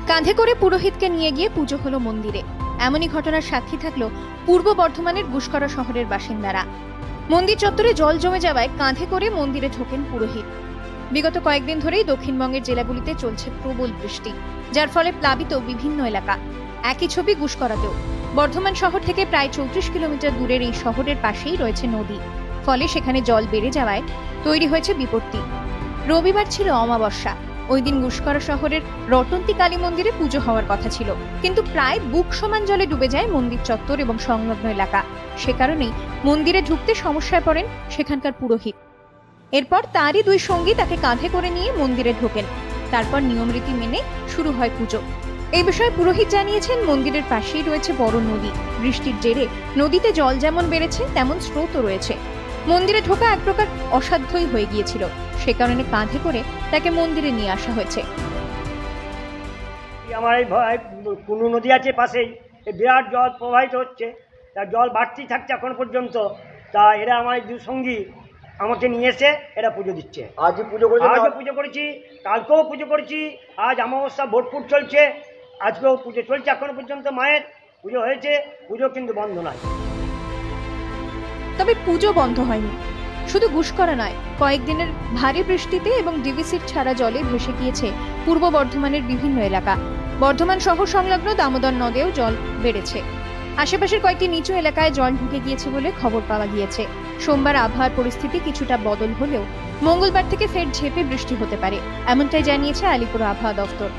কাঁধে করে পুরোহিতকে নিয়ে গিয়ে পুজো হলো মন্দিরে। এমনই ঘটনার সাক্ষী থাকলো পূর্ব বর্ধমানের গুসকরা শহরের বাসিন্দারা। মন্দির চত্বরে জল জমে যাওয়ায় কাঁধে করে মন্দিরে ঢোকেন পুরোহিত। বিগত কয়েকদিন ধরেই দক্ষিণবঙ্গের জেলাগুলিতে চলছে প্রবল বৃষ্টি, যার ফলে প্লাবিত বিভিন্ন এলাকা। একই ছবি গুসকরাতেও। বর্ধমান শহর থেকে প্রায় 34 কিলোমিটার দূরের এই শহরের পাশেই রয়েছে নদী, ফলে সেখানে জল বেড়ে যাওয়ায় তৈরি হয়েছে বিপত্তি। রবিবার ছিল অমাবস্যা। ওই দিন গুসকরা শহরের রটন্তী কালী মন্দিরে পুজো হওয়ার কথা ছিল, কিন্তু প্রায় বুক সমান জলে ডুবে যায় মন্দির চত্বর এবং সংলগ্ন এলাকা। সে কারণেই মন্দিরে ঢুকতে সমস্যায় পড়েন সেখানকার পুরোহিত। এরপর তারই দুই সঙ্গী তাকে কাঁধে করে নিয়ে মন্দিরে ঢোকেন। তারপর নিয়মরীতি মেনে শুরু হয় পুজো। এই বিষয়ে পুরোহিত জানিয়েছেন, মন্দিরের পাশেই রয়েছে বড় নদী। বৃষ্টির জেরে নদীতে জল যেমন বেড়েছে তেমন স্রোতও রয়েছে। মন্দিরে ঢোকা এক প্রকার অসাধ্যই হয়ে গিয়েছিল। সে কারণে কাঁধে করে তাকে মন্দিরে নিয়ে আসা হয়েছে। আমার এই কুনু নদী আছে পাশেই, বিরাট জল প্রবাহিত হচ্ছে, তা জল বাড়তেই থাকছে এখন পর্যন্ত। তা এরা আমার দু সঙ্গী আমাকে নিয়ে এসে এরা পুজো দিচ্ছে। আজও পুজো করেছি, আজও পুজো করেছি, কালকেও পুজো করেছি, আজ অমাবস্যা ভোটপুর চলছে, আজকেও পুজো চলছে। এখনো পর্যন্ত মায়ের পুজো হয়েছে, পুজো কিন্তু বন্ধ নয়। তবে পুজো বন্ধ হয়নি। শুধু গুসকরা নয়, কয়েকদিনের ভারী বৃষ্টিতে এবং ডিভিসির ছাড়া জলে ভেসে গিয়েছে পূর্ব বর্ধমানের বিভিন্ন এলাকা। বর্ধমান শহর সংলগ্ন দামোদর নদেও জল বেড়েছে। আশেপাশের কয়েকটি নিচু এলাকায় জল ঢুকে গিয়েছে বলে খবর পাওয়া গিয়েছে। সোমবার আবহাওয়ার পরিস্থিতি কিছুটা বদল হলেও মঙ্গলবার থেকে ফের ঝেঁপে বৃষ্টি হতে পারে, এমনটাই জানিয়েছে আলিপুর আবহাওয়া দফতর।